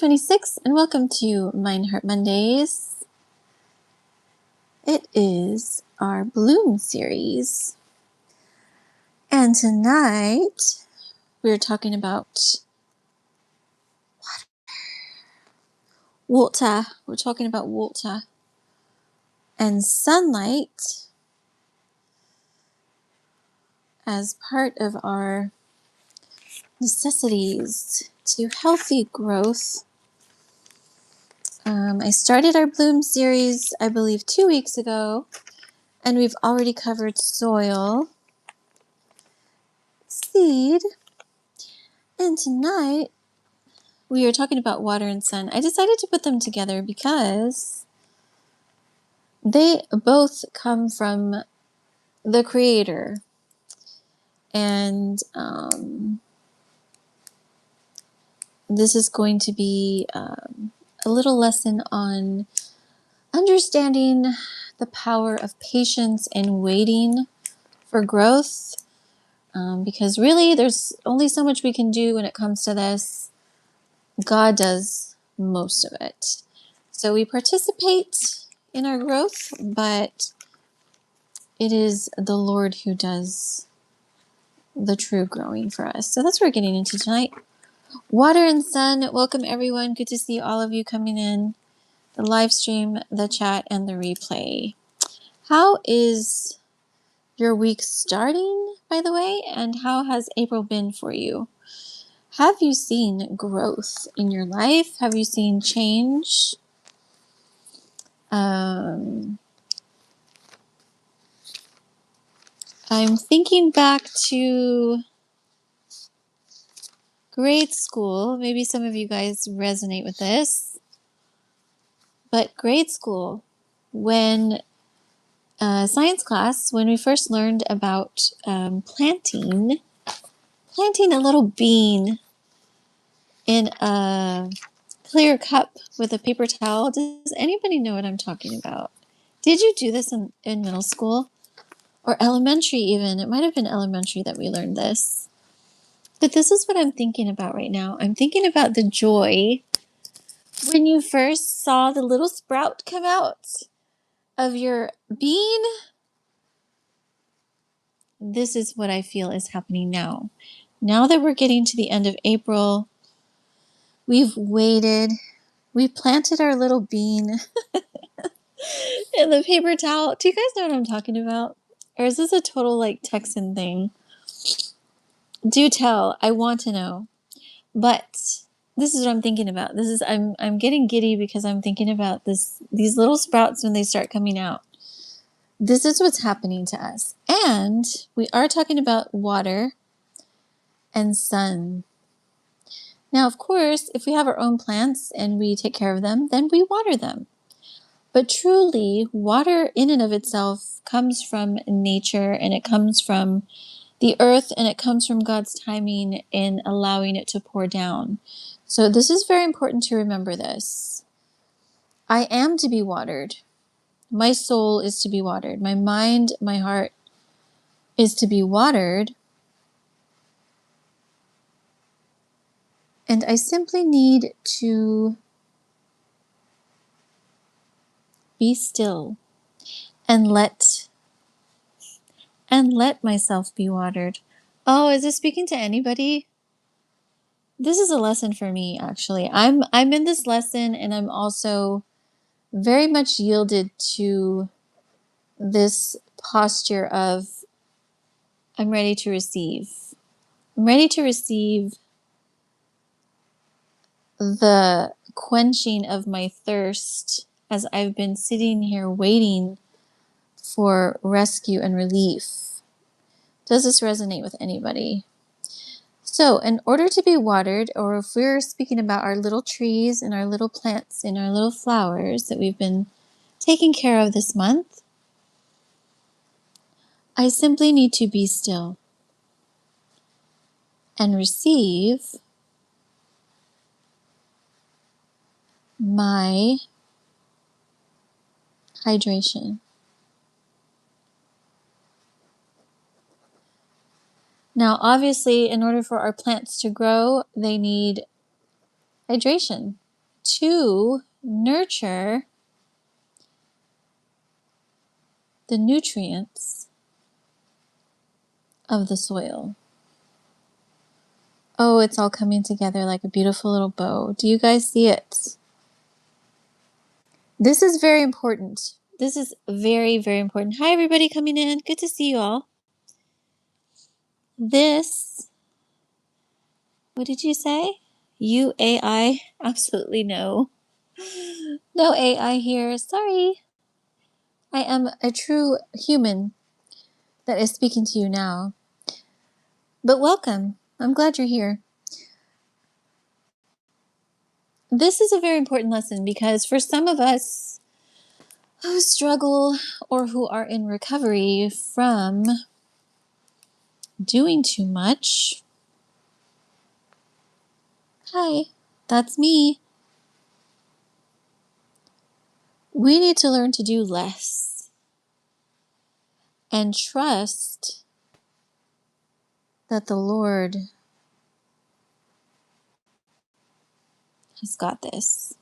26, and welcome to Mind Heart Mondays. It is our Bloom series, and tonight we're talking about water. We're talking about water and sunlight as part of our necessities to healthy growth. I started our Bloom series, I believe, 2 weeks ago, and we've already covered soil, seed, and tonight we are talking about water and sun. I decided to put them together because they both come from the Creator. And this is going to be a little lesson on understanding the power of patience and waiting for growth. Because really, there's only so much we can do when it comes to this. God does most of it. So we participate in our growth, but it is the Lord who does the true growing for us. So that's what we're getting into tonight. Water and sun, welcome everyone. Good to see all of you coming in. The live stream, the chat, and the replay. How is your week starting, by the way? And how has April been for you? Have you seen growth in your life? Have you seen change? I'm thinking back to grade school. Maybe some of you guys resonate with this. But grade school, when science class, when we first learned about planting a little bean in a clear cup with a paper towel. Does anybody know what I'm talking about? Did you do this in middle school? Or elementary even? It might have been elementary that we learned this. But this is what I'm thinking about right now. I'm thinking about the joy when you first saw the little sprout come out of your bean. This is what I feel is happening now. Now that we're getting to the end of April, we've waited. We planted our little bean in the paper towel. Do you guys know what I'm talking about? Or is this a total like Texan thing? Do tell. I want to know. But this is what I'm thinking about. I'm getting giddy because I'm thinking about these little sprouts when they start coming out. This is what's happening to us. And we are talking about water and sun. Now, of course, if we have our own plants and we take care of them, then we water them. But truly, water in and of itself comes from nature, and it comes from the earth, and it comes from God's timing in allowing it to pour down. So this is very important to remember this. I am to be watered. My soul is to be watered. My mind, my heart is to be watered. And I simply need to be still and let myself be watered. Oh, is this speaking to anybody? This is a lesson for me, actually. I'm in this lesson, and I'm also very much yielded to this posture of I'm ready to receive. I'm ready to receive the quenching of my thirst as I've been sitting here waiting for rescue and relief. Does this resonate with anybody? So, in order to be watered, or if we're speaking about our little trees and our little plants and our little flowers that we've been taking care of this month, I simply need to be still and receive my hydration. Now, obviously, in order for our plants to grow, they need hydration. to nurture the nutrients of the soil. Oh, it's all coming together like a beautiful little bow. Do you guys see it? This is very important. This is very, very important. Hi, everybody coming in. Good to see you all. This, what did you say? You AI? Absolutely no. No AI here. Sorry. I am a true human that is speaking to you now. But welcome. I'm glad you're here. This is a very important lesson because for some of us who struggle or who are in recovery from doing too much, hi, that's me. We need to learn to do less and trust that the Lord has got this.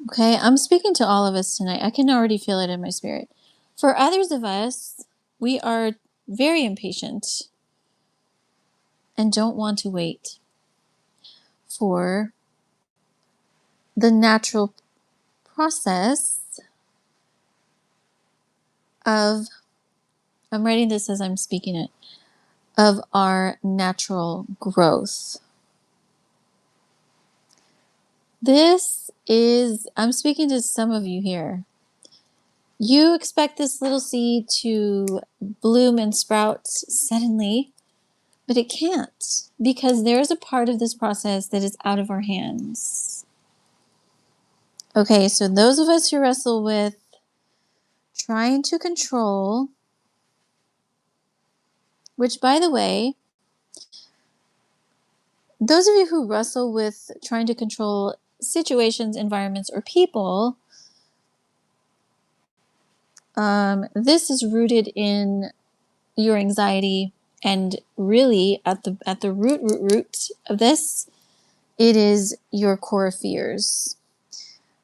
Okay, I'm speaking to all of us tonight. I can already feel it in my spirit. For others of us, we are very impatient and don't want to wait for the natural process of, I'm writing this as I'm speaking it, of our natural growth. This is, I'm speaking to some of you here. You expect this little seed to bloom and sprout suddenly, but it can't because there's a part of this process that is out of our hands. Okay, so those of us who wrestle with trying to control, which by the way, those of you who wrestle with trying to control situations, environments, or people, this is rooted in your anxiety, and really at the root of this, it is your core fears.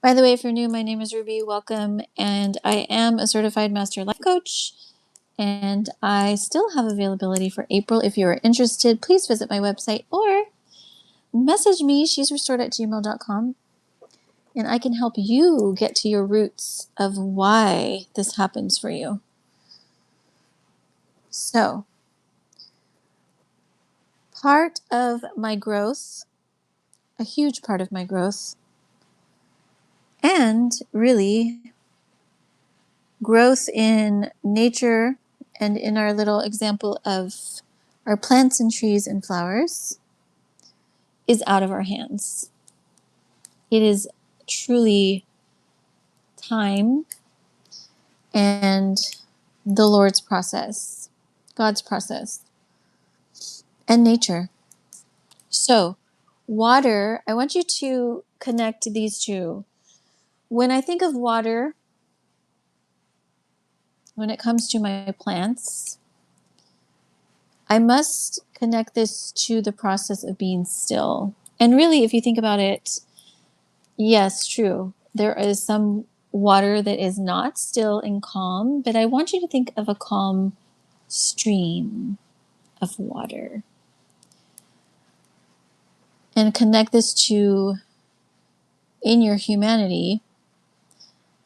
By the way, if you're new, my name is Ruby. Welcome, and I am a certified master life coach, and I still have availability for April. If you are interested, please visit my website or message me, shesrestored@gmail.com, and I can help you get to your roots of why this happens for you. So, part of my growth, a huge part of my growth, and really growth in nature and in our little example of our plants and trees and flowers, is out of our hands. It is truly time and the Lord's process, God's process, and nature. So, water, I want you to connect these two. When I think of water, when it comes to my plants, I must connect this to the process of being still. And really, if you think about it, yes, true. There is some water that is not still and calm, but I want you to think of a calm stream of water and connect this to, in your humanity,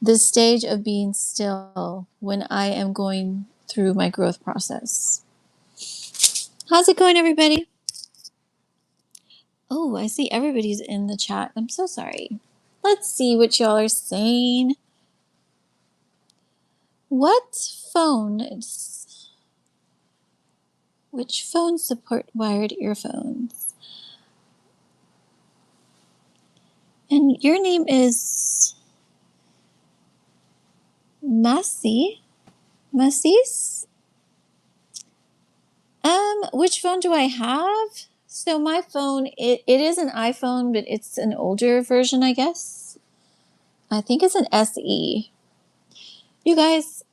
the stage of being still when I am going through my growth process. How's it going, everybody? Oh, I see everybody's in the chat. I'm so sorry. Let's see what y'all are saying. Which phones support wired earphones? And your name is Massey? Massis? Which phone do I have? So my phone, it is an iPhone, but it's an older version, I guess. I think it's an SE. You guys,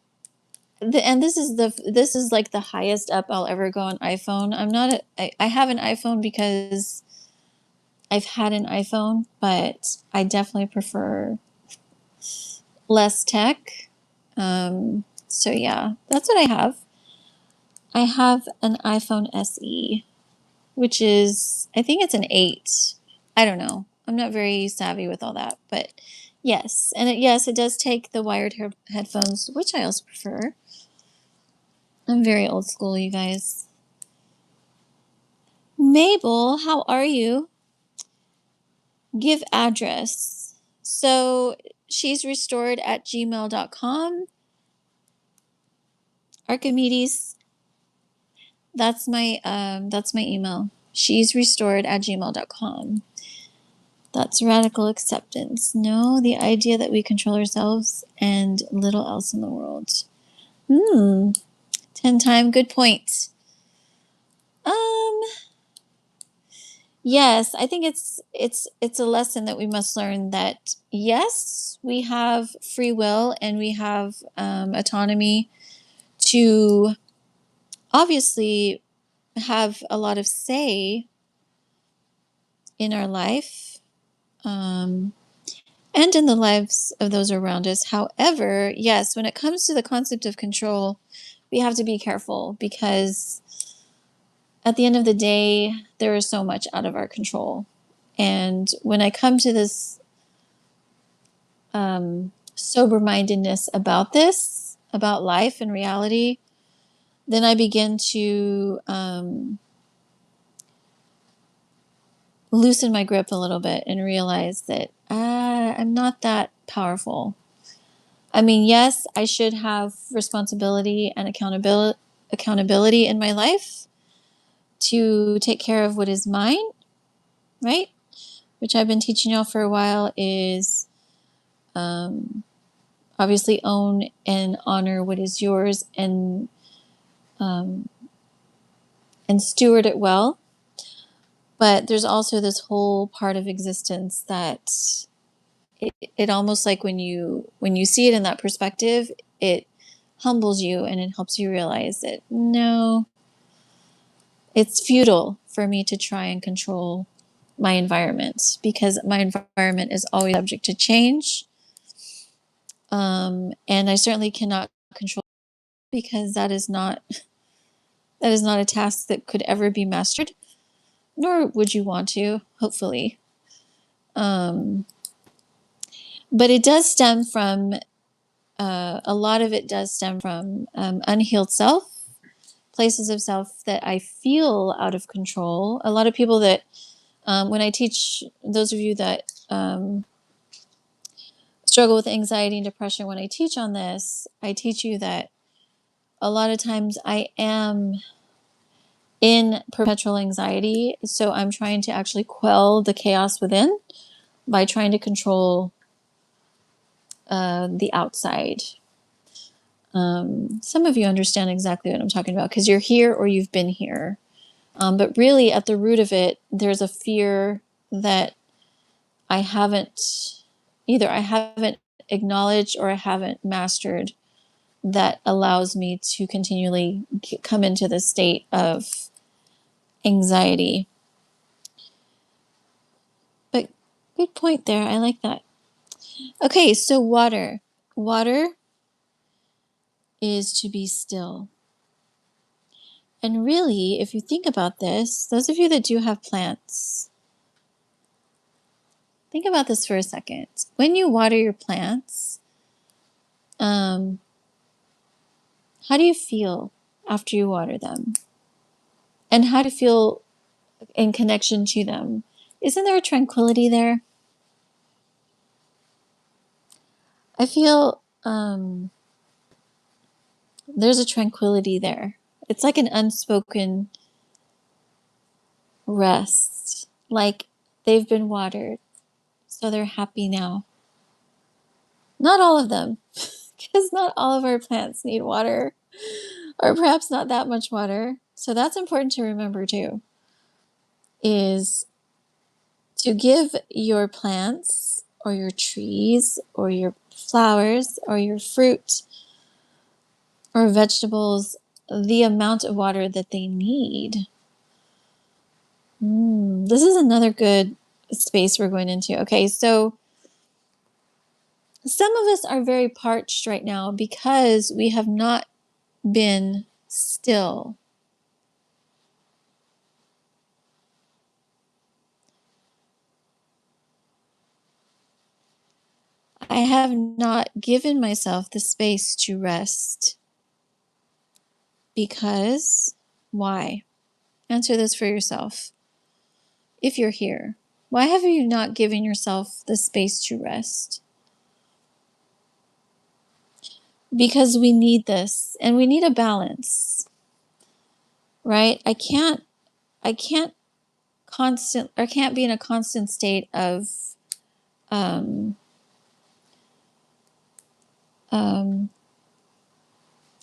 this is like the highest up I'll ever go on iPhone. I have an iPhone because I've had an iPhone, but I definitely prefer less tech. So yeah, that's what I have. I have an iPhone SE, which is, I think it's an 8. I don't know. I'm not very savvy with all that, but yes. And yes, it does take the wired headphones, which I also prefer. I'm very old school, you guys. Mabel, how are you? Give address. So she's restored at gmail.com. Archimedes, that's my email. She's restored at gmail.com. That's radical acceptance. No, the idea that we control ourselves and little else in the world. 10 time, good point. Yes, I think it's a lesson that we must learn that yes, we have free will and we have autonomy to obviously have a lot of say in our life and in the lives of those around us. However, yes, when it comes to the concept of control, we have to be careful because at the end of the day, there is so much out of our control. And when I come to this sober-mindedness about this, about life and reality, then I begin to loosen my grip a little bit and realize that I'm not that powerful. I mean, yes, I should have responsibility and accountability in my life to take care of what is mine, right? Which I've been teaching y'all for a while is obviously own and honor what is yours and steward it well. But there's also this whole part of existence that it almost like when you see it in that perspective, it humbles you and it helps you realize that no, it's futile for me to try and control my environment because my environment is always subject to change. And I certainly cannot control because that is not a task that could ever be mastered, nor would you want to, hopefully. But it does stem from, a lot of it does stem from unhealed self, places of self that I feel out of control. A lot of people that, when I teach, those of you that struggle with anxiety and depression, when I teach on this, I teach you that a lot of times I am in perpetual anxiety. So I'm trying to actually quell the chaos within by trying to control the outside. Some of you understand exactly what I'm talking about because you're here or you've been here. But really, at the root of it, there's a fear that I haven't acknowledged or I haven't mastered that allows me to continually come into this state of anxiety. But good point there. I like that. Okay, so water. Water is to be still. And really, if you think about this, those of you that do have plants, think about this for a second. When you water your plants, how do you feel after you water them? And how do you feel in connection to them? Isn't there a tranquility there? I feel there's a tranquility there. It's like an unspoken rest, like they've been watered, so they're happy now. Not all of them, because not all of our plants need water, or perhaps not that much water. So that's important to remember too, is to give your plants or your trees or your flowers or your fruit or vegetables the amount of water that they need. This is another good space we're going into. Okay, so some of us are very parched right now because we have not been still. I have not given myself the space to rest. Because why? Answer this for yourself. If you're here, why have you not given yourself the space to rest? Because we need this and we need a balance, right? I can't be in a constant state of um,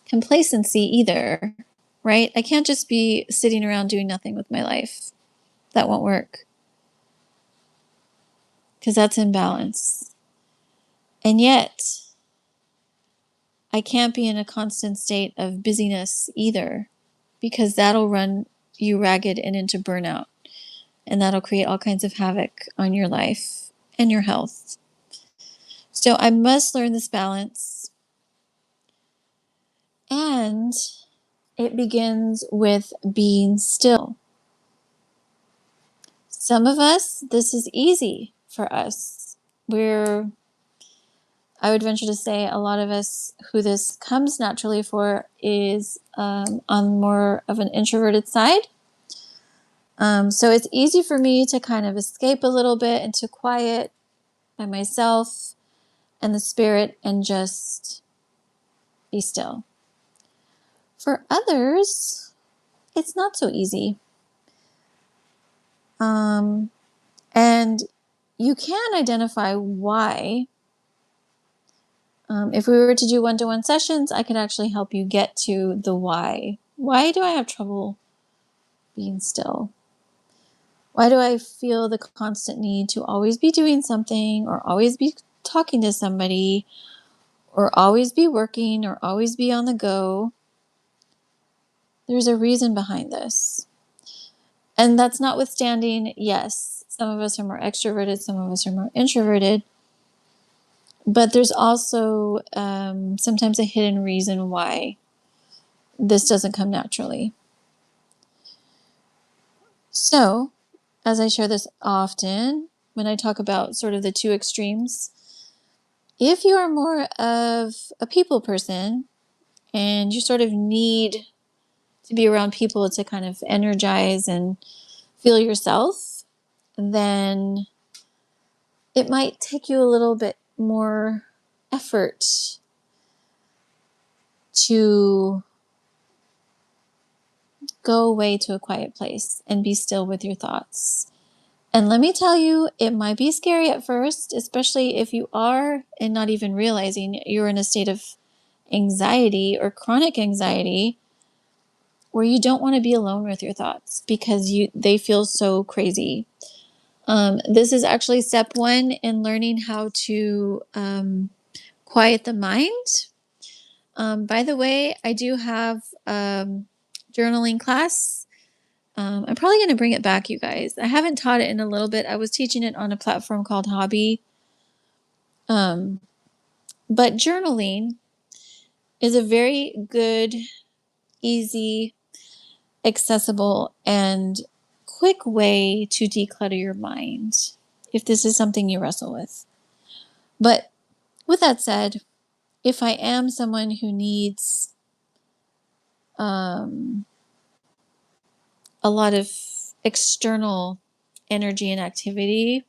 complacency either, right? I can't just be sitting around doing nothing with my life. That won't work because that's imbalance. And yet, I can't be in a constant state of busyness either because that'll run you ragged and into burnout. And that'll create all kinds of havoc on your life and your health. So I must learn this balance. And it begins with being still. Some of us, this is easy for us. I would venture to say a lot of us who this comes naturally for is on more of an introverted side. So it's easy for me to kind of escape a little bit into quiet by myself and the spirit and just be still. For others, it's not so easy. And you can identify why. If we were to do one-to-one sessions, I could actually help you get to the why. Why do I have trouble being still? Why do I feel the constant need to always be doing something or always be talking to somebody or always be working or always be on the go? There's a reason behind this. And that's notwithstanding, yes, some of us are more extroverted, some of us are more introverted. But there's also sometimes a hidden reason why this doesn't come naturally. So, as I share this often, when I talk about sort of the two extremes, if you are more of a people person and you sort of need to be around people to kind of energize and feel yourself, then it might take you a little bit more effort to go away to a quiet place and be still with your thoughts. And let me tell you, it might be scary at first, especially if you are and not even realizing you're in a state of anxiety or chronic anxiety where you don't want to be alone with your thoughts because they feel so crazy. This is actually step one in learning how to quiet the mind. By the way, I do have journaling class. I'm probably going to bring it back, you guys. I haven't taught it in a little bit. I was teaching it on a platform called Hobby. But journaling is a very good, easy, accessible, and quick way to declutter your mind if this is something you wrestle with. But with that said, if I am someone who needs a lot of external energy and activity,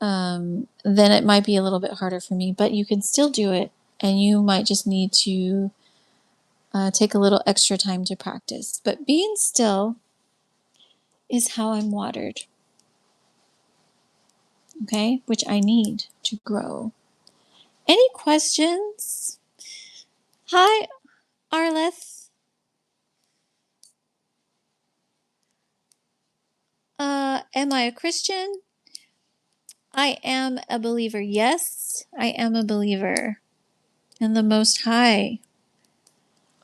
then it might be a little bit harder for me, but you can still do it. And you might just need to take a little extra time to practice. But being still is how I'm watered, okay? Which I need to grow. Any questions? Hi, Arleth. Am I a Christian? I am a believer. Yes, I am a believer in the Most High.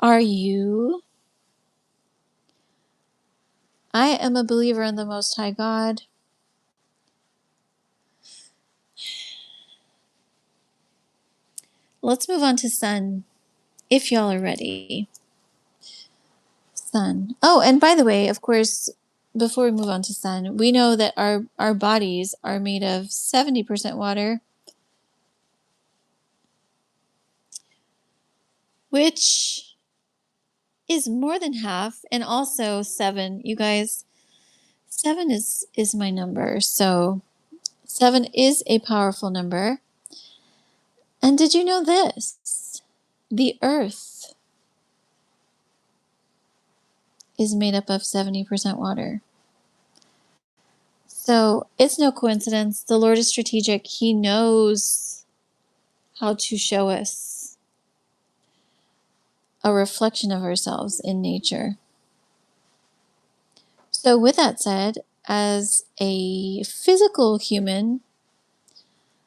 Are you? I am a believer in the Most High God. let's move on to sun, if y'all are ready. Sun. Oh, and by the way, of course, before we move on to sun, we know that our bodies are made of 70% water, which is more than half, and also 7. You guys, 7 is my number. So 7 is a powerful number. And did you know this? The earth is made up of 70% water. So it's no coincidence. The Lord is strategic. He knows how to show us a reflection of ourselves in nature. So with that said, as a physical human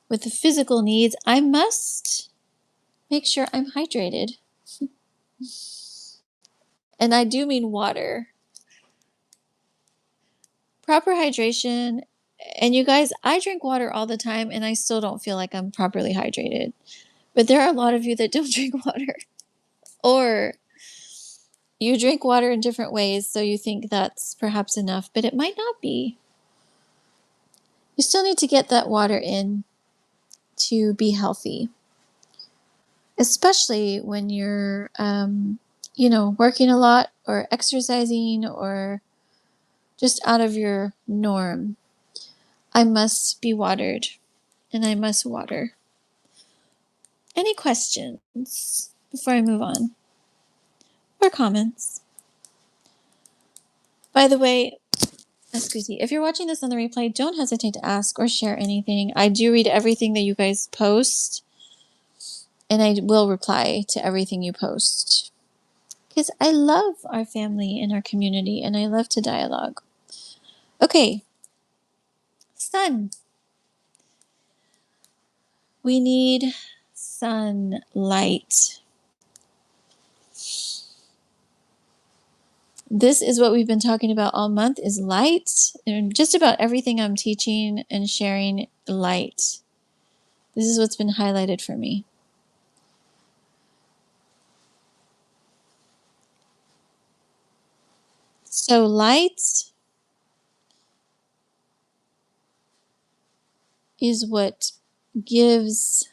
with the physical needs, I must make sure I'm hydrated. And I do mean water. Proper hydration. And you guys, I drink water all the time and I still don't feel like I'm properly hydrated. But there are a lot of you that don't drink water. Or you drink water in different ways, so you think that's perhaps enough, but it might not be. You still need to get that water in to be healthy, especially when you're, working a lot or exercising or just out of your norm. I must be watered, and I must water. Any questions before I move on? Or comments? By the way, excuse me, if you're watching this on the replay, don't hesitate to ask or share anything. I do read everything that you guys post, and I will reply to everything you post. Because I love our family and our community, and I love to dialogue. Okay, sun. We need sunlight. This is what we've been talking about all month, is light. And just about everything I'm teaching and sharing, light. This is what's been highlighted for me. So light is what gives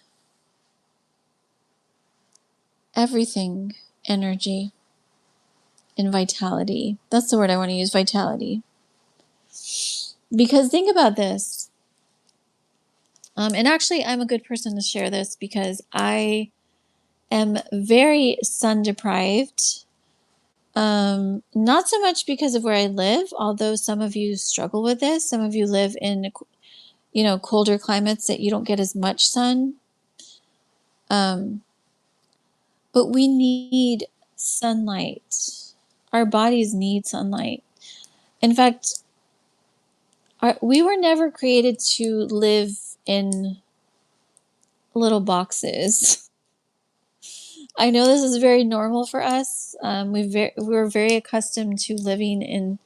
everything energy and vitality. That's the word I want to use, vitality. Because think about this. And actually, I'm a good person to share this because I am very sun deprived. Not so much because of where I live, although some of you struggle with this. Some of you live in, colder climates that you don't get as much sun. But we need sunlight. Our bodies need sunlight. In fact, we were never created to live in little boxes. I know this is very normal for us. We're very accustomed to living in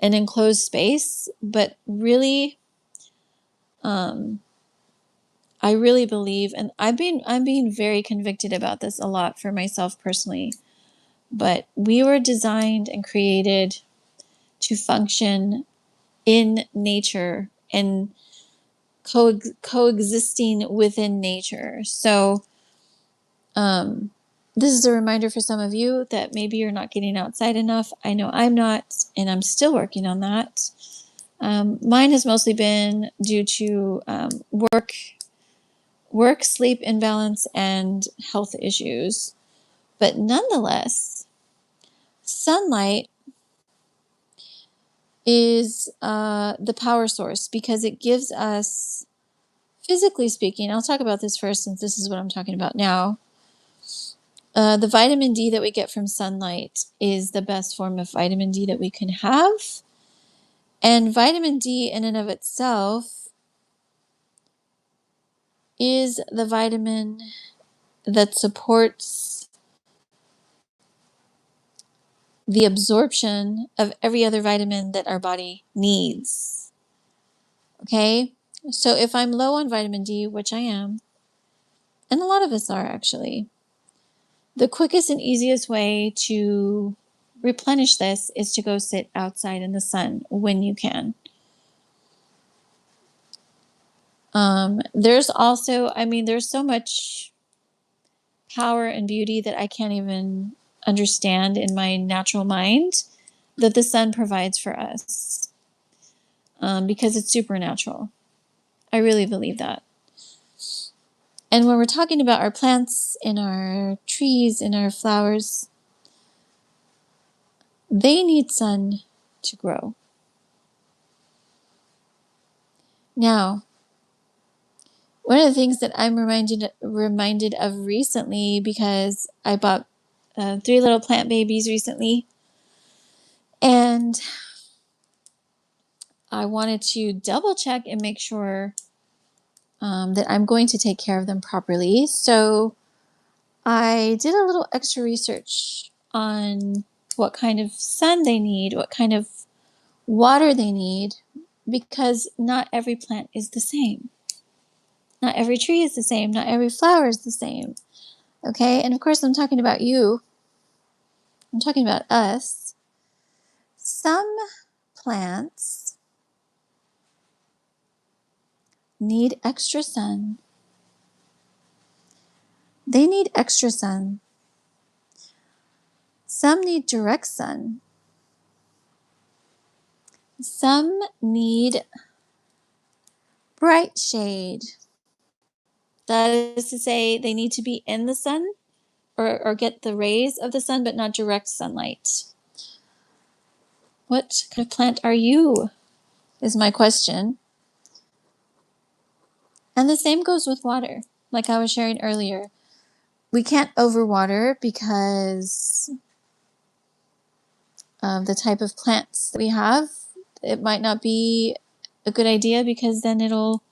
an enclosed space, but really, I really believe, and I'm being very convicted about this a lot for myself personally, but we were designed and created to function in nature and coexisting within nature. So, this is a reminder for some of you that maybe you're not getting outside enough. I know I'm not, and I'm still working on that. Mine has mostly been due to work, sleep imbalance, and health issues. But nonetheless, sunlight is the power source because it gives us, physically speaking, I'll talk about this first since this is what I'm talking about now. The vitamin D that we get from sunlight is the best form of vitamin D that we can have. And vitamin D in and of itself is the vitamin that supports the absorption of every other vitamin that our body needs. Okay? So if I'm low on vitamin D, which I am, And a lot of us are, actually. The quickest and easiest way to replenish this is to go sit outside in the sun when you can. There's also, there's so much power and beauty that I can't even understand in my natural mind that the sun provides for us, because it's supernatural. I really believe that. And when we're talking about our plants and our trees and our flowers, they need sun to grow. Now, one of the things that I'm reminded of recently, because I bought 3 little plant babies recently, and I wanted to double check and make sure that I'm going to take care of them properly. So I did a little extra research on what kind of sun they need, what kind of water they need, because not every plant is the same. Not every tree is the same. Not every flower is the same. Okay? And of course, I'm talking about you. I'm talking about us. Some plants need extra sun. They need extra sun. Some need direct sun. Some need bright shade. That is to say, they need to be in the sun or get the rays of the sun, but not direct sunlight. What kind of plant are you? Is my question. And the same goes with water, like I was sharing earlier. We can't overwater because of the type of plants that we have. It might not be a good idea because then it'll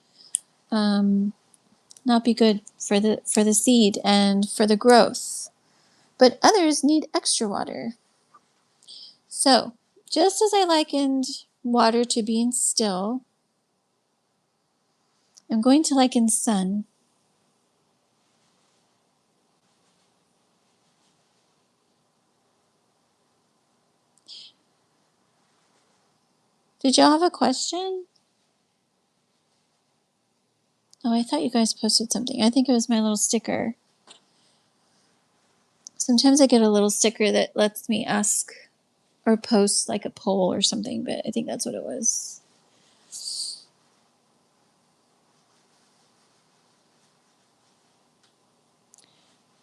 not be good for the seed and for the growth. But others need extra water. So, just as I likened water to being still, I'm going to liken sun. Did y'all have a question? Oh, I thought you guys posted something. I think it was my little sticker. Sometimes I get a little sticker that lets me ask or post like a poll or something, but I think that's what it was.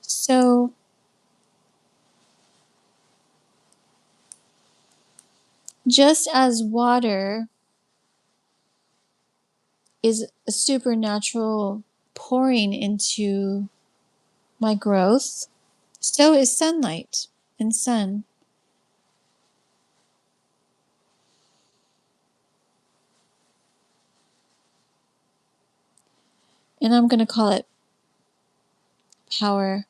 So, just as water is a supernatural pouring into my growth, so is sunlight and sun. And I'm going to call it power.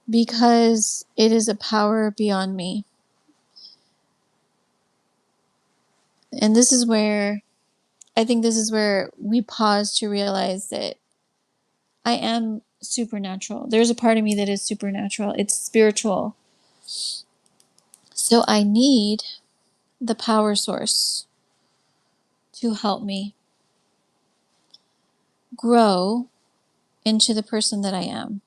Because it is a power beyond me. And this is where, I think this is where we pause to realize that I am supernatural. There's a part of me that is supernatural. It's spiritual. So I need the power source to help me grow into the person that I am.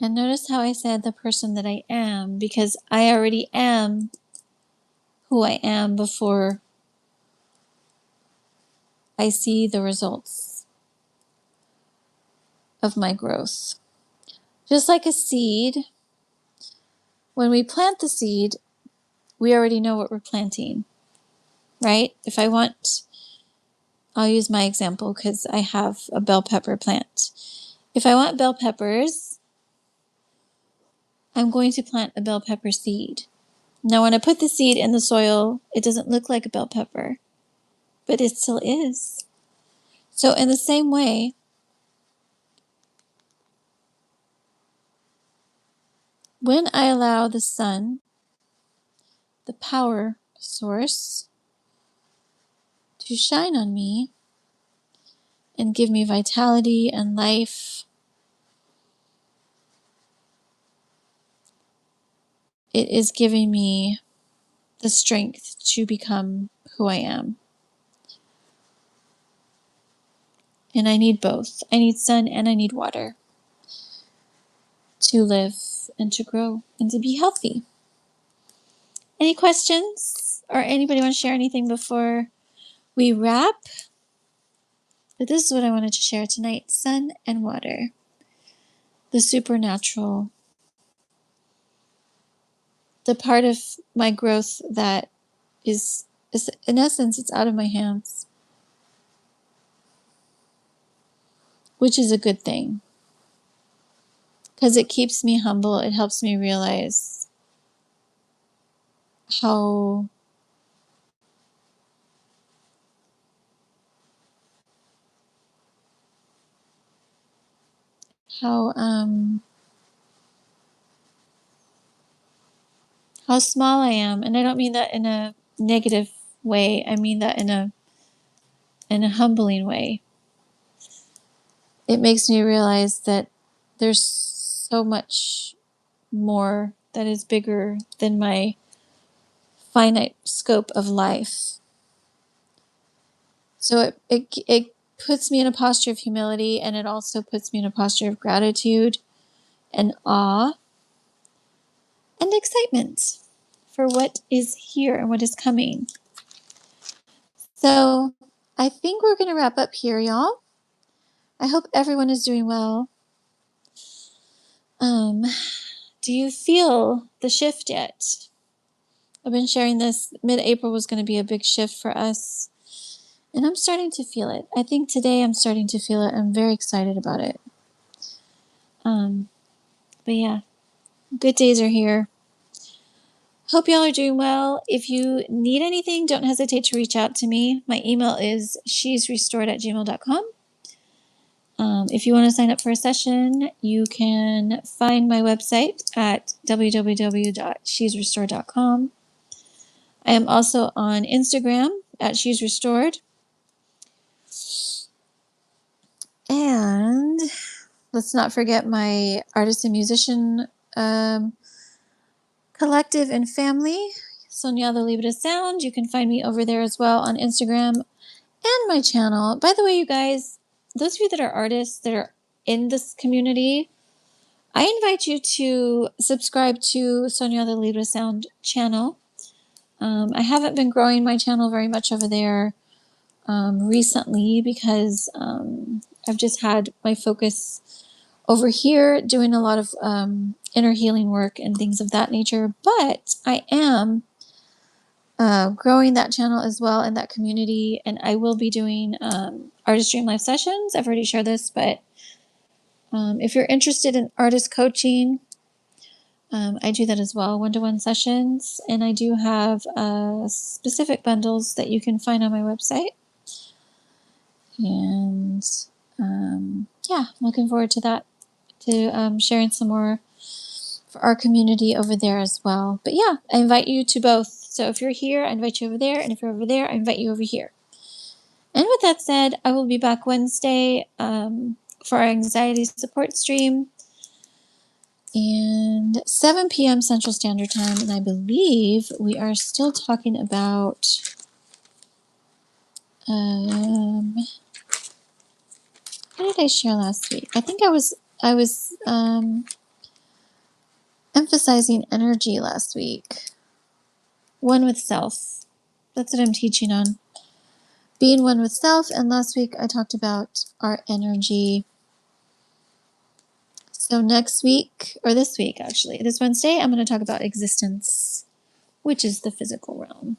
And notice how I said the person that I am, because I already am who I am before I see the results of my growth. Just like a seed, when we plant the seed, we already know what we're planting, right? If I want, I'll use my example because I have a bell pepper plant. If I want bell peppers, I'm going to plant a bell pepper seed. Now, when I put the seed in the soil, it doesn't look like a bell pepper, but it still is. So in the same way, when I allow the sun the power source to shine on me and give me vitality and life. It is giving me the strength to become who I am. And I need both. I need sun and I need water to live and to grow and to be healthy. Any questions? Or anybody want to share anything before we wrap? But this is what I wanted to share tonight. Sun and water. The supernatural. The part of my growth that is in essence, it's out of my hands. Which is a good thing. Because it keeps me humble. It helps me realize how small I am. And I don't mean that in a negative way. I mean that in a humbling way. It makes me realize that there's so much more that is bigger than my finite scope of life. So it puts me in a posture of humility, and it also puts me in a posture of gratitude and awe and excitement for what is here and what is coming. So I think we're going to wrap up here, y'all. I hope everyone is doing well. Do you feel the shift yet? I've been sharing this. Mid-April was going to be a big shift for us. And I'm starting to feel it. I think today I'm starting to feel it. I'm very excited about it. But yeah, good days are here. Hope y'all are doing well. If you need anything, don't hesitate to reach out to me. My email is shesrestored@gmail.com. If you want to sign up for a session, you can find my website at www.shesrestored.com. I am also on Instagram at shesrestored. And let's not forget my artist and musician collective and family, Soñado Libre Sound. You can find me over there as well on Instagram and my channel. By the way, you guys, those of you that are artists that are in this community, I invite you to subscribe to Soñado Libre Sound channel. I haven't been growing my channel very much over there recently because I've just had my focus over here doing a lot of inner healing work and things of that nature. But I am growing that channel as well in that community, and I will be doing artist dream life sessions. I've already shared this, but if you're interested in artist coaching, I do that as well, one-to-one sessions, and I do have specific bundles that you can find on my website. And yeah, looking forward to that, to sharing some more for our community over there as well. But yeah, I invite you to both. So if you're here, I invite you over there, and if you're over there, I invite you over here. And with that said, I will be back Wednesday for our anxiety support stream and 7 p.m. Central Standard Time. And I believe we are still talking about what did I share last week? I think I was emphasizing energy last week. One with self. That's what I'm teaching on. Being one with self. And last week I talked about our energy. So next week, or this week actually, this Wednesday, I'm going to talk about existence, which is the physical realm.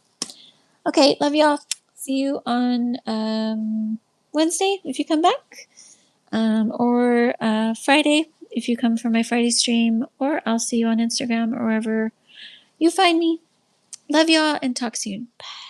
Okay, love y'all. See you on Wednesday if you come back, or Friday if you come for my Friday stream, or I'll see you on Instagram or wherever you find me. Love y'all and talk soon. Bye.